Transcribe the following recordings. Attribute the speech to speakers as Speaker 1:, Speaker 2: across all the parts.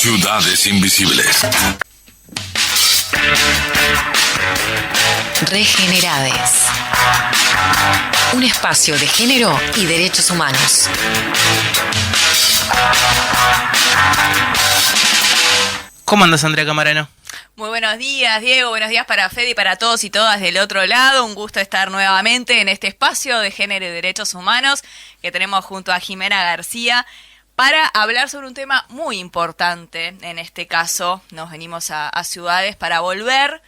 Speaker 1: Ciudades Invisibles.
Speaker 2: Regenerades. Un espacio de género y derechos humanos.
Speaker 3: ¿Cómo andas, Andrea Camarano?
Speaker 4: Muy buenos días, Diego. Buenos días para Fede y para todos y todas del otro lado. Un gusto estar nuevamente en este espacio de género y derechos humanos que tenemos junto a Jimena García para hablar sobre un tema muy importante. En este caso, nos venimos a Ciudades para volver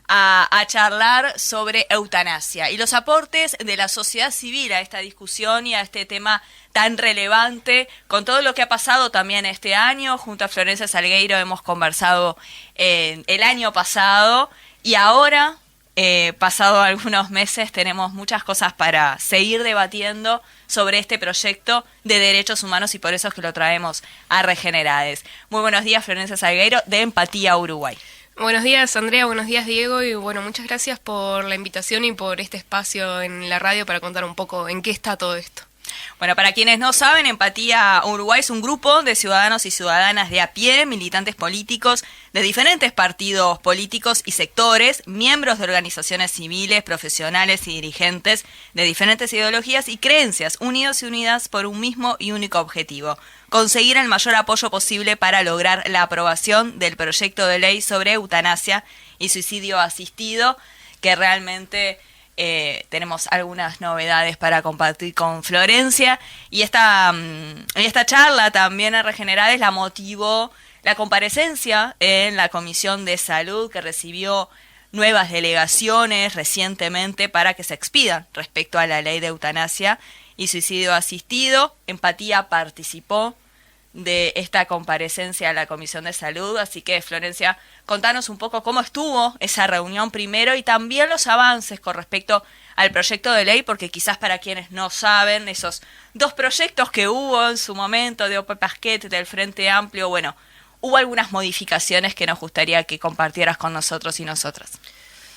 Speaker 4: a charlar sobre eutanasia y los aportes de la sociedad civil a esta discusión y a este tema tan relevante, con todo lo que ha pasado también este año. Junto a Florencia Salgueiro hemos conversado el año pasado y ahora, pasado algunos meses, tenemos muchas cosas para seguir debatiendo sobre este proyecto de derechos humanos y por eso es que lo traemos a Regenerades. Muy buenos días, Florencia Salgueiro, de Empatía Uruguay.
Speaker 5: Buenos días, Andrea, buenos días, Diego, y bueno, muchas gracias por la invitación y por este espacio en la radio para contar un poco en qué está todo esto.
Speaker 4: Bueno, para quienes no saben, Empatía Uruguay es un grupo de ciudadanos y ciudadanas de a pie, militantes políticos de diferentes partidos políticos y sectores, miembros de organizaciones civiles, profesionales y dirigentes de diferentes ideologías y creencias, unidos y unidas por un mismo y único objetivo: conseguir el mayor apoyo posible para lograr la aprobación del proyecto de ley sobre eutanasia y suicidio asistido, que realmente tenemos algunas novedades para compartir con Florencia. Y esta charla también a Regenerades la motivó la comparecencia en la Comisión de Salud, que recibió nuevas delegaciones recientemente para que se expidan respecto a la ley de eutanasia y suicidio asistido. Empatía participó de esta comparecencia a la Comisión de Salud, así que, Florencia, contanos un poco cómo estuvo esa reunión primero y también los avances con respecto al proyecto de ley, porque quizás para quienes no saben, esos dos proyectos que hubo en su momento de Ope Pasquet, del Frente Amplio, bueno, hubo algunas modificaciones que nos gustaría que compartieras con nosotros y nosotras.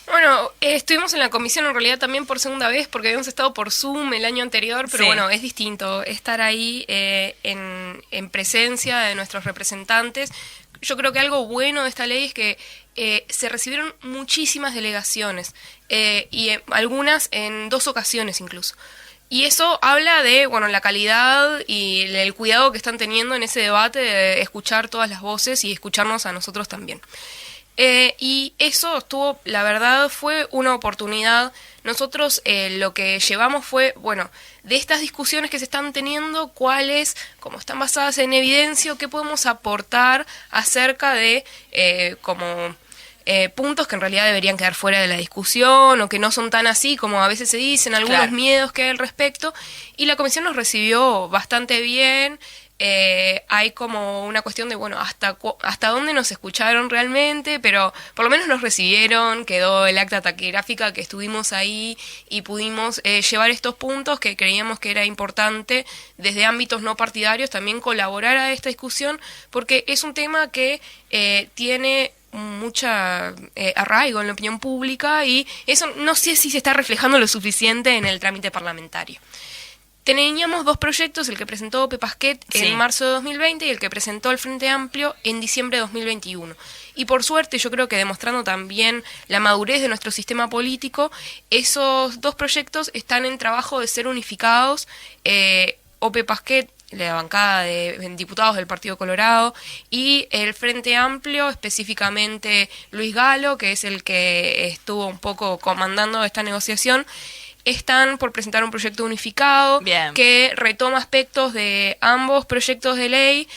Speaker 5: Bueno, estuvimos en la comisión en realidad también por segunda vez porque habíamos estado por Zoom el año anterior, pero sí, bueno, es distinto estar ahí en presencia de nuestros representantes. Yo creo que algo bueno de esta ley es que se recibieron muchísimas delegaciones y algunas en 2 ocasiones incluso. Y eso habla de, bueno, la calidad y el cuidado que están teniendo en ese debate de escuchar todas las voces y escucharnos a nosotros también. Y eso estuvo, la verdad, fue una oportunidad. Nosotros lo que llevamos fue, bueno, de estas discusiones que se están teniendo, cuáles, como están basadas en evidencia, o qué podemos aportar acerca de puntos que en realidad deberían quedar fuera de la discusión o que no son tan así como a veces se dicen, algunos
Speaker 4: Claro.
Speaker 5: miedos que hay al respecto. Y la comisión nos recibió bastante bien. Hay como una cuestión de, bueno, hasta dónde nos escucharon realmente, pero por lo menos nos recibieron, quedó el acta taquigráfica que estuvimos ahí y pudimos llevar estos puntos que creíamos que era importante desde ámbitos no partidarios también colaborar a esta discusión, porque es un tema que tiene mucha arraigo en la opinión pública y eso no sé si se está reflejando lo suficiente en el trámite parlamentario. Teníamos 2 proyectos, el que presentó Ope Pasquet en marzo de 2020 y el que presentó el Frente Amplio en diciembre de 2021. Y por suerte, yo creo que demostrando también la madurez de nuestro sistema político, esos 2 proyectos están en trabajo de ser unificados. Ope Pasquet, la bancada de diputados del Partido Colorado, y el Frente Amplio, específicamente Luis Galo, que es el que estuvo un poco comandando esta negociación, están por presentar un proyecto unificado. Bien. Que retoma aspectos de ambos proyectos de ley,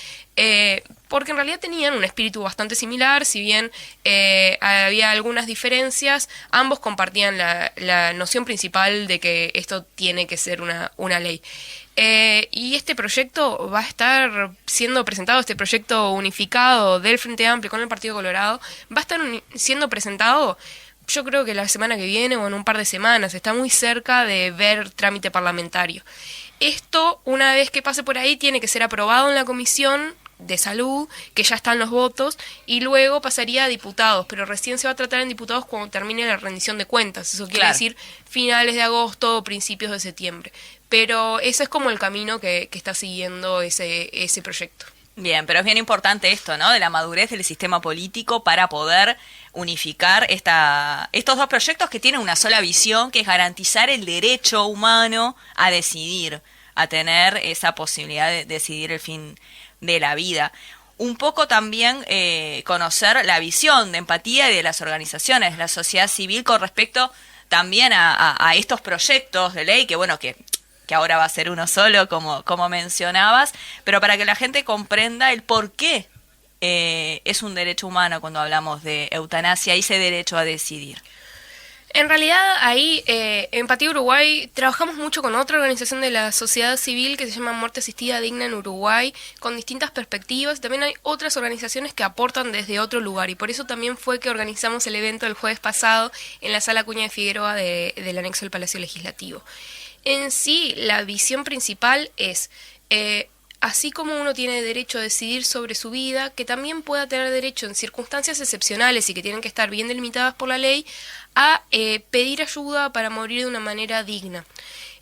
Speaker 5: porque en realidad tenían un espíritu bastante similar, si bien había algunas diferencias, ambos compartían la noción principal de que esto tiene que ser una ley. Y este proyecto va a estar siendo presentado, este proyecto unificado del Frente Amplio con el Partido Colorado, va a estar siendo presentado, yo creo que la semana que viene o en un par de semanas. Está muy cerca de ver trámite parlamentario. Esto, una vez que pase por ahí, tiene que ser aprobado en la Comisión de Salud, que ya están los votos, y luego pasaría a diputados, pero recién se va a tratar en diputados cuando termine la rendición de cuentas. Eso quiere decir finales de agosto o principios de septiembre. Pero ese es como el camino que está siguiendo ese proyecto.
Speaker 4: Bien, pero es bien importante esto, ¿no? De la madurez del sistema político para poder unificar estos dos proyectos que tienen una sola visión, que es garantizar el derecho humano a decidir, a tener esa posibilidad de decidir el fin de la vida. Un poco también conocer la visión de empatía y de las organizaciones, de la sociedad civil con respecto también a estos proyectos de ley, que bueno, que ahora va a ser uno solo, como mencionabas, pero para que la gente comprenda el por qué es un derecho humano cuando hablamos de eutanasia y ese derecho a decidir.
Speaker 5: En realidad ahí, Empatía Uruguay, trabajamos mucho con otra organización de la sociedad civil que se llama Muerte Asistida Digna en Uruguay, con distintas perspectivas. También hay otras organizaciones que aportan desde otro lugar y por eso también fue que organizamos el evento el jueves pasado en la Sala Acuña de Figueroa del anexo del Palacio Legislativo. En sí, la visión principal es, así como uno tiene derecho a decidir sobre su vida, que también pueda tener derecho en circunstancias excepcionales y que tienen que estar bien delimitadas por la ley, a pedir ayuda para morir de una manera digna.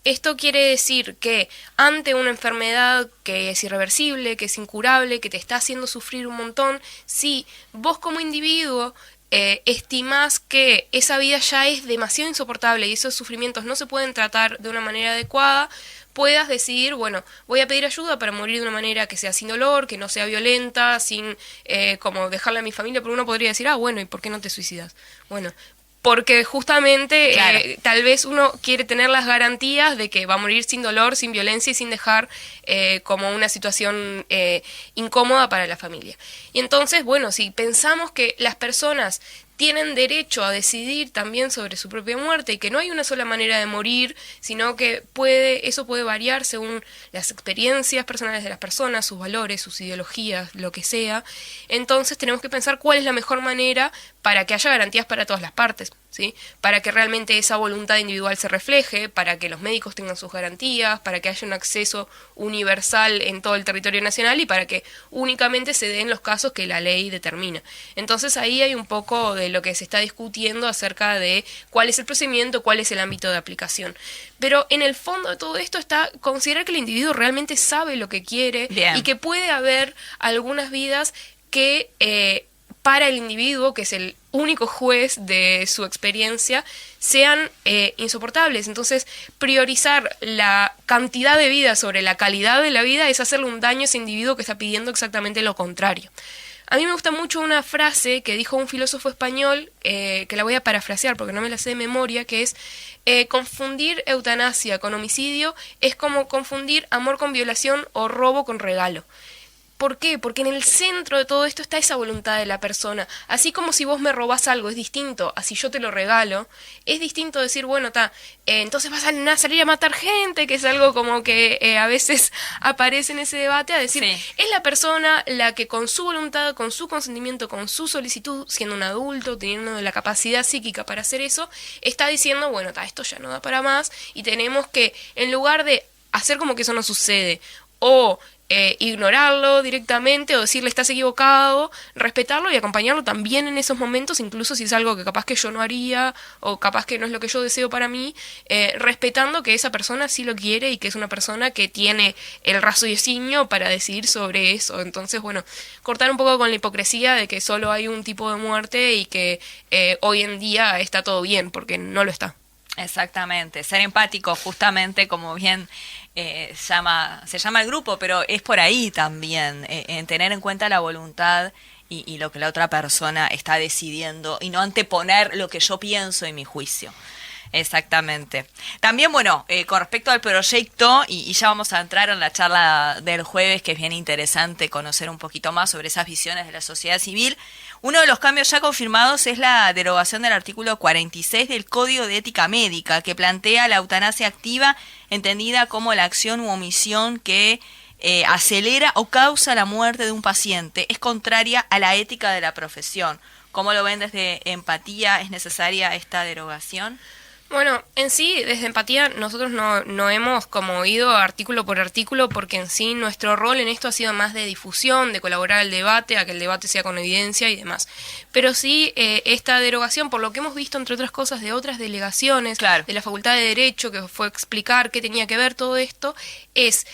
Speaker 5: Esto quiere decir que ante una enfermedad que es irreversible, que es incurable, que te está haciendo sufrir un montón, si vos como individuo estimás que esa vida ya es demasiado insoportable y esos sufrimientos no se pueden tratar de una manera adecuada, puedas decidir, bueno, voy a pedir ayuda para morir de una manera que sea sin dolor, que no sea violenta, sin como dejarle a mi familia, pero uno podría decir, bueno, ¿y por qué no te suicidas? Bueno, porque justamente
Speaker 4: claro,
Speaker 5: tal vez uno quiere tener las garantías de que va a morir sin dolor, sin violencia y sin dejar como una situación incómoda para la familia. Y entonces, bueno, si pensamos que las personas tienen derecho a decidir también sobre su propia muerte y que no hay una sola manera de morir, sino que eso puede variar según las experiencias personales de las personas, sus valores, sus ideologías, lo que sea. Entonces tenemos que pensar cuál es la mejor manera para que haya garantías para todas las partes, ¿sí? Para que realmente esa voluntad individual se refleje, para que los médicos tengan sus garantías, para que haya un acceso universal en todo el territorio nacional y para que únicamente se den los casos que la ley determina. Entonces ahí hay un poco de lo que se está discutiendo acerca de cuál es el procedimiento, cuál es el ámbito de aplicación. Pero en el fondo de todo esto está considerar que el individuo realmente sabe lo que quiere. Bien. Y que puede haber algunas vidas que para el individuo, que es el único juez de su experiencia, sean insoportables. Entonces, priorizar la cantidad de vida sobre la calidad de la vida es hacerle un daño a ese individuo que está pidiendo exactamente lo contrario. A mí me gusta mucho una frase que dijo un filósofo español, que la voy a parafrasear porque no me la sé de memoria, que es, confundir eutanasia con homicidio es como confundir amor con violación o robo con regalo. ¿Por qué? Porque en el centro de todo esto está esa voluntad de la persona. Así como si vos me robás algo es distinto a si yo te lo regalo, es distinto decir, bueno, entonces vas a salir a matar gente, que es algo como que a veces aparece en ese debate, a decir, sí, es la persona la que con su voluntad, con su consentimiento, con su solicitud, siendo un adulto, teniendo la capacidad psíquica para hacer eso, está diciendo, bueno, esto ya no da para más y tenemos que, en lugar de hacer como que eso no sucede, o ignorarlo directamente o decirle estás equivocado, respetarlo y acompañarlo también en esos momentos, incluso si es algo que capaz que yo no haría o capaz que no es lo que yo deseo para mí, respetando que esa persona sí lo quiere y que es una persona que tiene el raciocinio para decidir sobre eso. Entonces, bueno, cortar un poco con la hipocresía de que solo hay un tipo de muerte y que hoy en día está todo bien, porque no lo está.
Speaker 4: Exactamente, ser empático justamente como bien se llama el grupo, pero es por ahí también, en tener en cuenta la voluntad y lo que la otra persona está decidiendo y no anteponer lo que yo pienso y mi juicio. Exactamente. También, bueno, con respecto al proyecto, y ya vamos a entrar en la charla del jueves, que es bien interesante conocer un poquito más sobre esas visiones de la sociedad civil. Uno de los cambios ya confirmados es la derogación del artículo 46 del Código de Ética Médica, que plantea la eutanasia activa, entendida como la acción u omisión que acelera o causa la muerte de un paciente. Es contraria a la ética de la profesión. ¿Cómo lo ven desde Empatía? ¿Es necesaria esta derogación?
Speaker 5: Bueno, en sí, desde Empatía, nosotros no hemos como ido artículo por artículo, porque en sí nuestro rol en esto ha sido más de difusión, de colaborar al debate, a que el debate sea con evidencia y demás. Pero sí, esta derogación, por lo que hemos visto, entre otras cosas, de otras delegaciones, claro, de la Facultad de Derecho, que fue explicar qué tenía que ver todo esto, es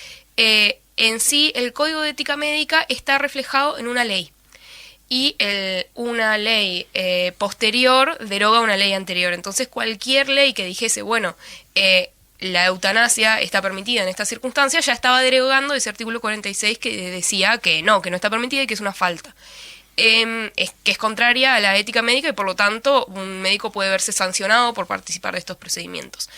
Speaker 5: en sí el Código de Ética Médica está reflejado en una ley. Y una ley posterior deroga una ley anterior. Entonces cualquier ley que dijese, bueno, la eutanasia está permitida en estas circunstancias, ya estaba derogando ese artículo 46 que decía que no está permitida y que es una falta. Que es contraria a la ética médica y por lo tanto un médico puede verse sancionado por participar de estos procedimientos.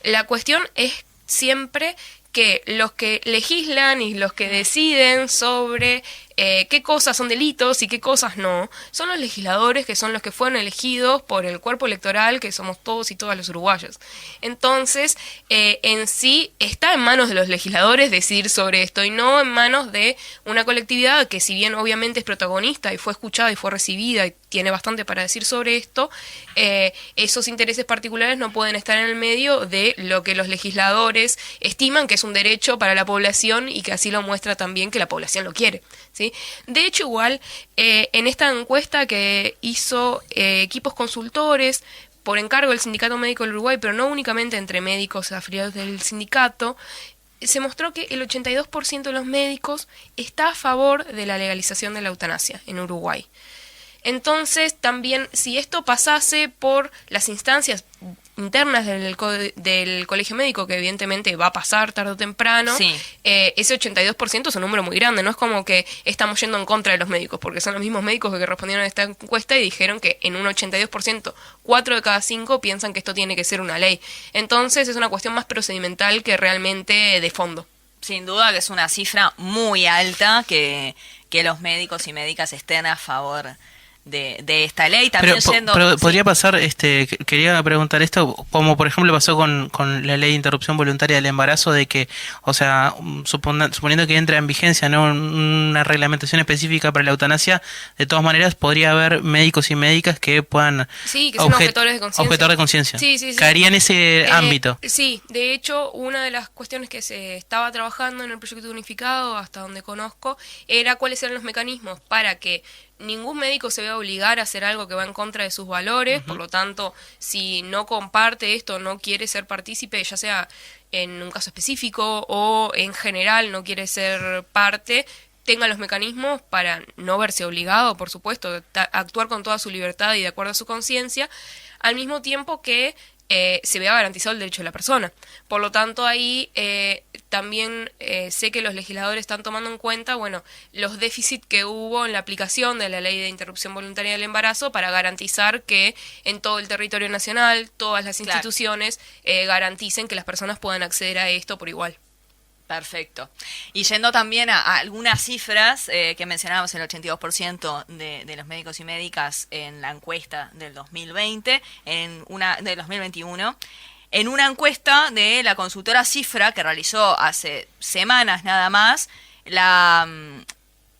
Speaker 5: La cuestión es siempre que los que legislan y los que deciden sobre qué cosas son delitos y qué cosas no, son los legisladores, que son los que fueron elegidos por el cuerpo electoral, que somos todos y todas los uruguayos. Entonces, en sí, está en manos de los legisladores decidir sobre esto y no en manos de una colectividad que, si bien obviamente es protagonista y fue escuchada y fue recibida y tiene bastante para decir sobre esto, esos intereses particulares no pueden estar en el medio de lo que los legisladores estiman que es un derecho para la población y que así lo muestra también que la población lo quiere, ¿sí? De hecho, igual, en esta encuesta que hizo equipos consultores por encargo del Sindicato Médico del Uruguay, pero no únicamente entre médicos afiliados del sindicato, se mostró que el 82% de los médicos está a favor de la legalización de la eutanasia en Uruguay. Entonces, también, si esto pasase por las instancias internas del colegio médico, que evidentemente va a pasar tarde o temprano,
Speaker 4: Sí.
Speaker 5: Ese 82% es un número muy grande. No es como que estamos yendo en contra de los médicos, porque son los mismos médicos que respondieron a esta encuesta y dijeron que en un 82%, 4 de cada 5 piensan que esto tiene que ser una ley. Entonces, es una cuestión más procedimental que realmente de fondo.
Speaker 4: Sin duda que es una cifra muy alta que los médicos y médicas estén a favor de esta ley. También
Speaker 3: Pero
Speaker 4: sí.
Speaker 3: podría pasar, quería preguntar esto, como por ejemplo pasó con la ley de interrupción voluntaria del embarazo, de que, o sea, suponiendo que entra en vigencia, ¿no?, una reglamentación específica para la eutanasia, de todas maneras podría haber médicos y médicas que puedan
Speaker 5: Sí, que son objetores de conciencia.
Speaker 3: objetor de conciencia.
Speaker 5: Sí, sí, sí.
Speaker 3: Caería en ese ámbito.
Speaker 5: Sí, de hecho, una de las cuestiones que se estaba trabajando en el proyecto unificado, hasta donde conozco, era cuáles eran los mecanismos para que ningún médico se vea obligar a hacer algo que va en contra de sus valores. Por lo tanto, si no comparte esto, no quiere ser partícipe, ya sea en un caso específico o en general no quiere ser parte, tenga los mecanismos para no verse obligado, por supuesto, actuar con toda su libertad y de acuerdo a su conciencia, al mismo tiempo que se vea garantizado el derecho de la persona. Por lo tanto, ahí también sé que los legisladores están tomando en cuenta, bueno, los déficits que hubo en la aplicación de la ley de interrupción voluntaria del embarazo para garantizar que en todo el territorio nacional, todas las instituciones garanticen que las personas puedan acceder a esto por igual.
Speaker 4: Perfecto. Y yendo también a algunas cifras que mencionábamos, el 82% de los médicos y médicas en la encuesta del 2020, del 2021, en una encuesta de la consultora Cifra que realizó hace semanas nada más,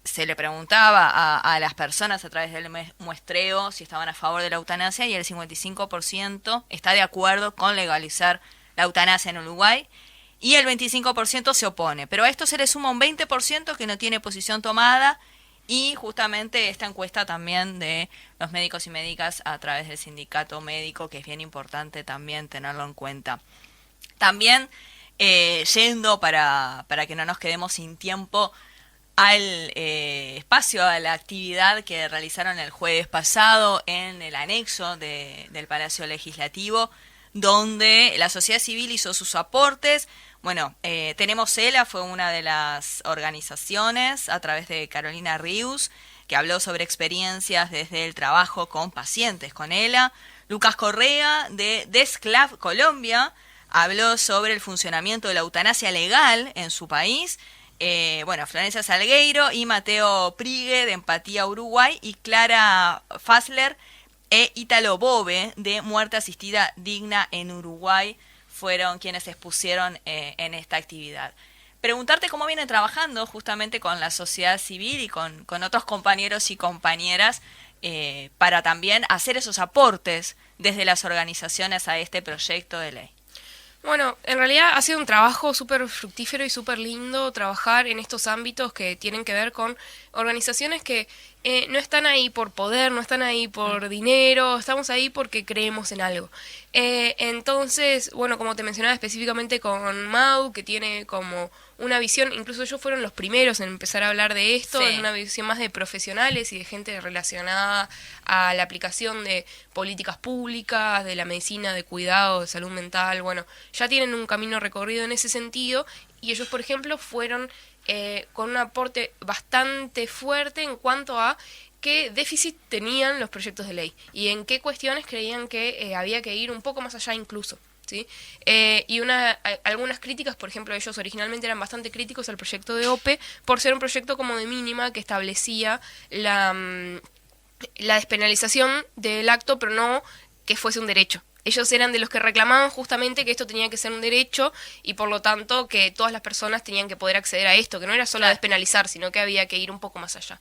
Speaker 4: se le preguntaba a las personas a través del muestreo si estaban a favor de la eutanasia y el 55% está de acuerdo con legalizar la eutanasia en Uruguay. Y el 25% se opone. Pero a esto se le suma un 20% que no tiene posición tomada. Y justamente esta encuesta también de los médicos y médicas a través del sindicato médico, que es bien importante también tenerlo en cuenta. También, yendo para que no nos quedemos sin tiempo, al espacio, a la actividad que realizaron el jueves pasado en el anexo del Palacio Legislativo, donde la sociedad civil hizo sus aportes. Bueno, tenemos ELA, fue una de las organizaciones a través de Carolina Rius, que habló sobre experiencias desde el trabajo con pacientes con ELA. Lucas Correa de Desclav Colombia habló sobre el funcionamiento de la eutanasia legal en su país. Florencia Salgueiro y Mateo Prigue de Empatía Uruguay y Clara Fassler e Ítalo Bove de Muerte Asistida Digna en Uruguay fueron quienes se expusieron en esta actividad. Preguntarte cómo vienen trabajando justamente con la sociedad civil y con otros compañeros y compañeras para también hacer esos aportes desde las organizaciones a este proyecto de ley.
Speaker 5: Bueno, en realidad ha sido un trabajo súper fructífero y súper lindo trabajar en estos ámbitos que tienen que ver con organizaciones que no están ahí por poder, no están ahí por dinero, estamos ahí porque creemos en algo. Entonces, bueno, como te mencionaba específicamente con Mau, que tiene como una visión, incluso ellos fueron los primeros en empezar a hablar de esto,
Speaker 4: Sí.
Speaker 5: en una visión más de profesionales y de gente relacionada a la aplicación de políticas públicas, de la medicina, de cuidado, de salud mental. Bueno, ya tienen un camino recorrido en ese sentido y ellos, por ejemplo, fueron con un aporte bastante fuerte en cuanto a qué déficit tenían los proyectos de ley y en qué cuestiones creían que había que ir un poco más allá incluso. ¿Sí? Y algunas críticas, por ejemplo, ellos originalmente eran bastante críticos al proyecto de OPE por ser un proyecto como de mínima que establecía la despenalización del acto, pero no que fuese un derecho. Ellos eran de los que reclamaban justamente que esto tenía que ser un derecho y por lo tanto que todas las personas tenían que poder acceder a esto, que no era solo despenalizar, sino que había que ir un poco más allá.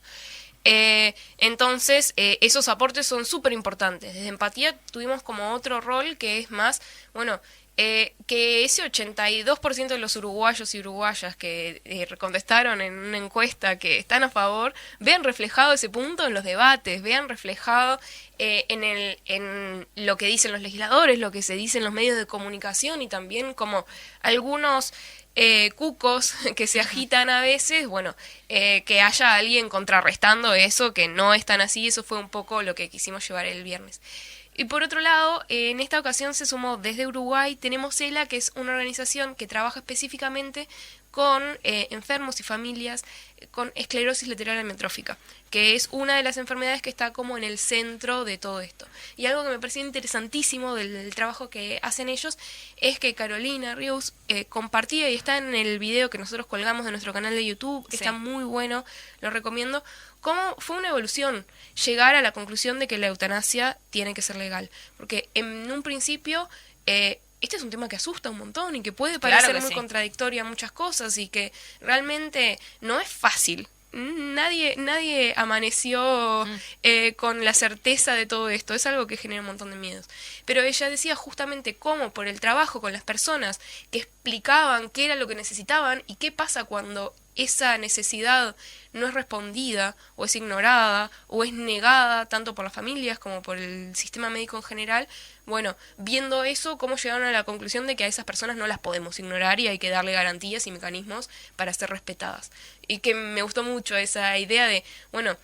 Speaker 5: Entonces, esos aportes son súper importantes. Desde Empatía tuvimos como otro rol que es más, bueno, que ese 82% de los uruguayos y uruguayas que contestaron en una encuesta que están a favor, vean reflejado ese punto en los debates, vean reflejado en lo que dicen los legisladores, lo que se dice en los medios de comunicación y también como algunos cucos que se agitan a veces, bueno, que haya alguien contrarrestando eso, que no es tan así. Eso fue un poco lo que quisimos llevar el viernes. Y por otro lado, en esta ocasión se sumó desde Uruguay, tenemos ELA, que es una organización que trabaja específicamente con enfermos y familias con esclerosis lateral amiotrófica, que es una de las enfermedades que está como en el centro de todo esto. Y algo que me pareció interesantísimo del trabajo que hacen ellos es que Carolina Rius compartía, y está en el video que nosotros colgamos de nuestro canal de YouTube, que
Speaker 4: Sí.
Speaker 5: está muy bueno, lo recomiendo, cómo fue una evolución llegar a la conclusión de que la eutanasia tiene que ser legal. Porque en un principio este es un tema que asusta un montón y que puede
Speaker 4: Claro
Speaker 5: parecer
Speaker 4: que
Speaker 5: muy
Speaker 4: sí.
Speaker 5: contradictorio a muchas cosas y que realmente no es fácil. Nadie amaneció con la certeza de todo esto. Es algo que genera un montón de miedos. Pero ella decía justamente cómo por el trabajo con las personas que explicaban qué era lo que necesitaban y qué pasa cuando esa necesidad no es respondida o es ignorada o es negada tanto por las familias como por el sistema médico en general. Bueno, viendo eso, cómo llegaron a la conclusión de que a esas personas no las podemos ignorar y hay que darle garantías y mecanismos para ser respetadas. Y que me gustó mucho esa idea de, bueno,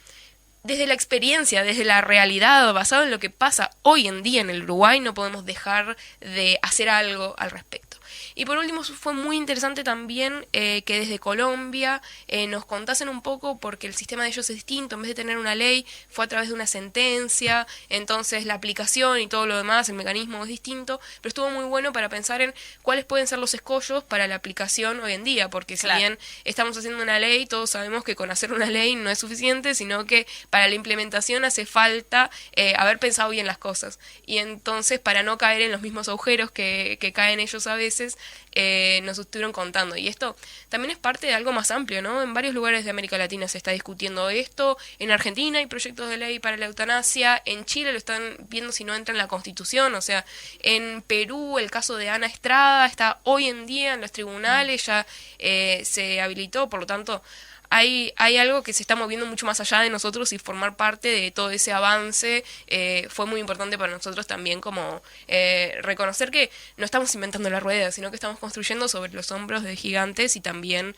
Speaker 5: desde la experiencia, desde la realidad, basado en lo que pasa hoy en día en el Uruguay, no podemos dejar de hacer algo al respecto. Y por último, fue muy interesante también que desde Colombia nos contasen un poco, porque el sistema de ellos es distinto. En vez de tener una ley, fue a través de una sentencia, entonces la aplicación y todo lo demás, el mecanismo es distinto, pero estuvo muy bueno para pensar en cuáles pueden ser los escollos para la aplicación hoy en día, porque si
Speaker 4: Claro.
Speaker 5: bien estamos haciendo una ley, todos sabemos que con hacer una ley no es suficiente, sino que para la implementación hace falta haber pensado bien las cosas. Y entonces, para no caer en los mismos agujeros que caen ellos a veces, nos estuvieron contando. Y esto también es parte de algo más amplio, ¿no? En varios lugares de América Latina se está discutiendo esto. En Argentina hay proyectos de ley para la eutanasia. En Chile lo están viendo si no entra en la Constitución. O sea, en Perú el caso de Ana Estrada está hoy en día en los tribunales, ya se habilitó, por lo tanto hay algo que se está moviendo mucho más allá de nosotros, y formar parte de todo ese avance fue muy importante para nosotros también, como reconocer que no estamos inventando la rueda, sino que estamos construyendo sobre los hombros de gigantes, y también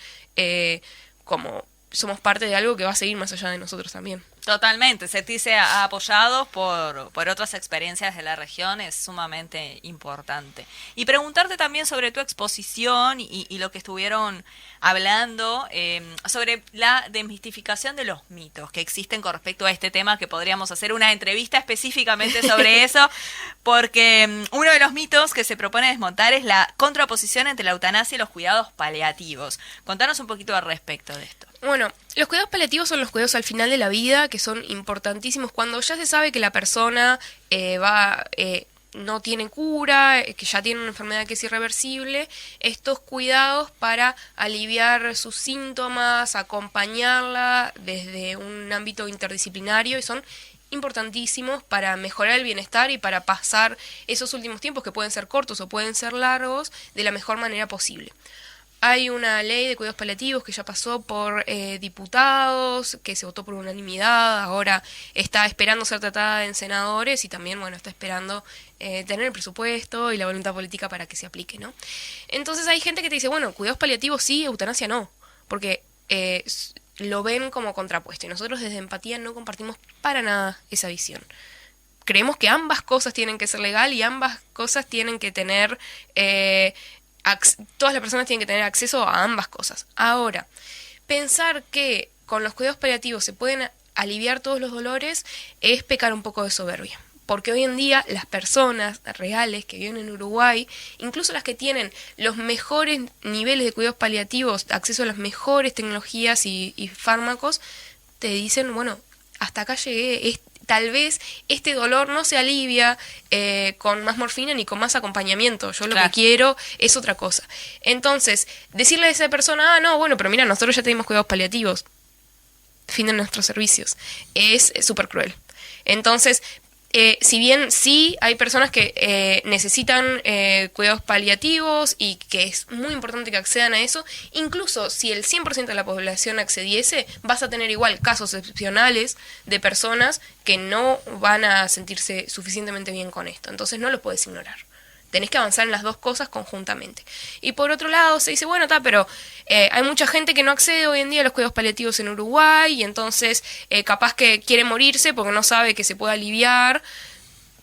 Speaker 5: como somos parte de algo que va a seguir más allá de nosotros también.
Speaker 4: Totalmente, sentirse apoyados por otras experiencias de la región es sumamente importante. Y preguntarte también sobre tu exposición y lo que estuvieron hablando sobre la desmistificación de los mitos que existen con respecto a este tema, que podríamos hacer una entrevista específicamente sobre eso, porque uno de los mitos que se propone desmontar es la contraposición entre la eutanasia y los cuidados paliativos. Contanos un poquito al respecto de esto.
Speaker 5: Bueno, los cuidados paliativos son los cuidados al final de la vida, que son importantísimos cuando ya se sabe que la persona no tiene cura, que ya tiene una enfermedad que es irreversible. Estos cuidados para aliviar sus síntomas, acompañarla desde un ámbito interdisciplinario, y son importantísimos para mejorar el bienestar y para pasar esos últimos tiempos, que pueden ser cortos o pueden ser largos, de la mejor manera posible. Hay una ley de cuidados paliativos que ya pasó por diputados, que se votó por unanimidad, ahora está esperando ser tratada en senadores y también, bueno, está esperando tener el presupuesto y la voluntad política para que se aplique, ¿no? Entonces hay gente que te dice, bueno, cuidados paliativos sí, eutanasia no, porque lo ven como contrapuesto y nosotros desde Empatía no compartimos para nada esa visión. Creemos que ambas cosas tienen que ser legal y ambas cosas tienen que tener... todas las personas tienen que tener acceso a ambas cosas. Ahora, pensar que con los cuidados paliativos se pueden aliviar todos los dolores es pecar un poco de soberbia. Porque hoy en día las personas reales que viven en Uruguay, incluso las que tienen los mejores niveles de cuidados paliativos, acceso a las mejores tecnologías y fármacos, te dicen, bueno, hasta acá llegué, tal vez este dolor no se alivia con más morfina ni con más acompañamiento. Yo lo que quiero es otra cosa. Entonces, decirle a esa persona, no, bueno, pero mira, nosotros ya tenemos cuidados paliativos, fin de nuestros servicios, es súper cruel. Entonces, si bien sí hay personas que necesitan cuidados paliativos y que es muy importante que accedan a eso, incluso si el 100% de la población accediese, vas a tener igual casos excepcionales de personas que no van a sentirse suficientemente bien con esto. Entonces no lo puedes ignorar. Tenés que avanzar en las dos cosas conjuntamente. Y por otro lado se dice, bueno, pero hay mucha gente que no accede hoy en día a los cuidados paliativos en Uruguay y entonces capaz que quiere morirse porque no sabe que se puede aliviar.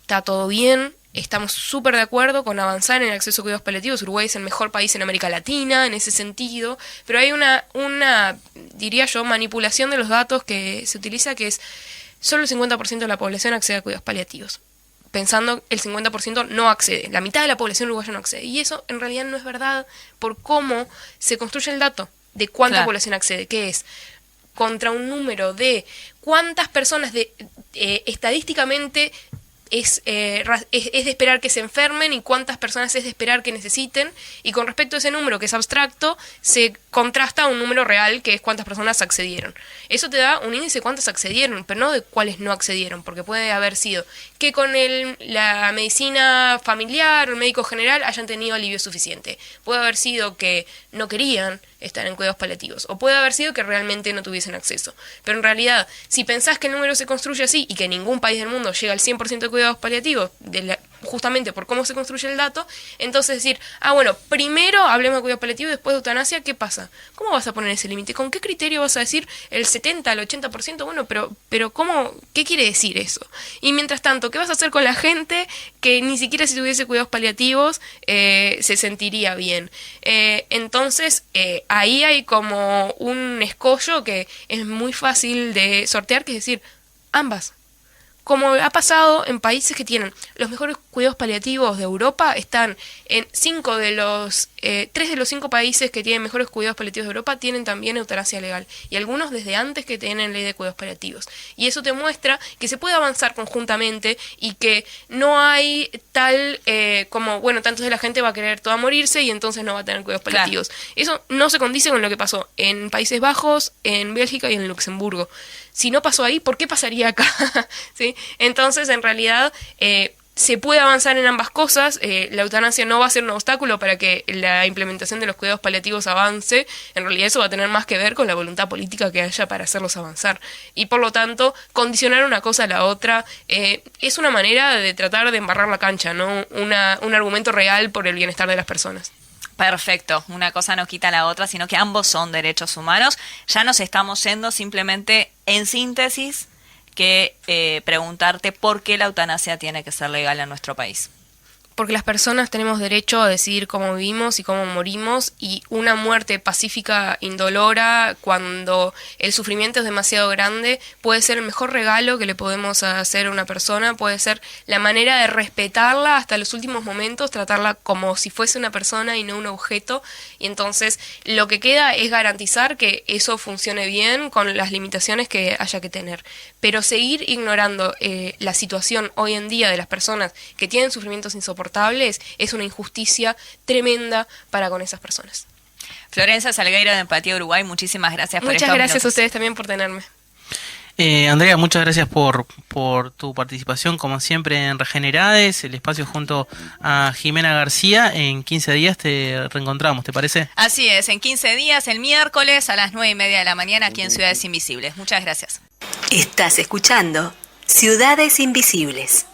Speaker 5: Está todo bien, estamos súper de acuerdo con avanzar en el acceso a cuidados paliativos. Uruguay es el mejor país en América Latina en ese sentido, pero hay una diría yo, manipulación de los datos que se utiliza, que es solo el 50% de la población accede a cuidados paliativos, pensando el 50% no accede, la mitad de la población uruguaya no accede, y eso en realidad no es verdad por cómo se construye el dato de cuánta población accede, que es contra un número de cuántas personas estadísticamente es de esperar que se enfermen y cuántas personas es de esperar que necesiten, y con respecto a ese número que es abstracto se contrasta a un número real que es cuántas personas accedieron. Eso te da un índice de cuántas accedieron, pero no de cuáles no accedieron, porque puede haber sido que con la medicina familiar o el médico general hayan tenido alivio suficiente, puede haber sido que no querían estar en cuidados paliativos, o puede haber sido que realmente no tuviesen acceso. Pero en realidad, si pensás que el número se construye así y que ningún país del mundo llega al 100% de cuidados paliativos, justamente por cómo se construye el dato, entonces decir, bueno, primero hablemos de cuidados paliativos y después de eutanasia, ¿qué pasa? ¿Cómo vas a poner ese límite? ¿Con qué criterio vas a decir el 70, el 80%? Bueno, pero ¿cómo? ¿Qué quiere decir eso? Y mientras tanto, ¿qué vas a hacer con la gente que ni siquiera si tuviese cuidados paliativos se sentiría bien? Entonces, ahí hay como un escollo que es muy fácil de sortear, que es decir, ambas. Como ha pasado en países que tienen los mejores cuidados paliativos de Europa, están en 3 de los 5 países que tienen mejores cuidados paliativos de Europa tienen también eutanasia legal, y algunos desde antes que tienen ley de cuidados paliativos. Y eso te muestra que se puede avanzar conjuntamente y que no hay tal como, bueno, tantos de la gente va a querer toda morirse y entonces no va a tener cuidados paliativos. Eso no se condice con lo que pasó en Países Bajos, en Bélgica y en Luxemburgo. Si no pasó ahí, ¿por qué pasaría acá? ¿Sí? Entonces, en realidad, se puede avanzar en ambas cosas. La eutanasia no va a ser un obstáculo para que la implementación de los cuidados paliativos avance. En realidad, eso va a tener más que ver con la voluntad política que haya para hacerlos avanzar. Y por lo tanto, condicionar una cosa a la otra es una manera de tratar de embarrar la cancha, no un argumento real por el bienestar de las personas.
Speaker 4: Perfecto, una cosa no quita la otra, sino que ambos son derechos humanos. Ya nos estamos yendo, simplemente en síntesis, que preguntarte por qué la eutanasia tiene que ser legal en nuestro país.
Speaker 5: Porque las personas tenemos derecho a decidir cómo vivimos y cómo morimos, y una muerte pacífica, indolora, cuando el sufrimiento es demasiado grande, puede ser el mejor regalo que le podemos hacer a una persona, puede ser la manera de respetarla hasta los últimos momentos, tratarla como si fuese una persona y no un objeto, y entonces lo que queda es garantizar que eso funcione bien con las limitaciones que haya que tener. Pero seguir ignorando la situación hoy en día de las personas que tienen sufrimientos insoportables es una injusticia tremenda para con esas personas.
Speaker 4: Florencia Salgueiro de Empatía Uruguay, muchísimas gracias por estos
Speaker 5: Muchas gracias
Speaker 4: minutos.
Speaker 5: a ustedes también por tenerme.
Speaker 3: Andrea, muchas gracias por tu participación, como siempre, en Regenerades, el espacio junto a Jimena García. En 15 días te reencontramos, ¿te parece?
Speaker 4: Así es, en 15 días, el miércoles a las 9:30 de la mañana aquí en Ciudades Invisibles. Muchas gracias.
Speaker 2: Estás escuchando Ciudades Invisibles.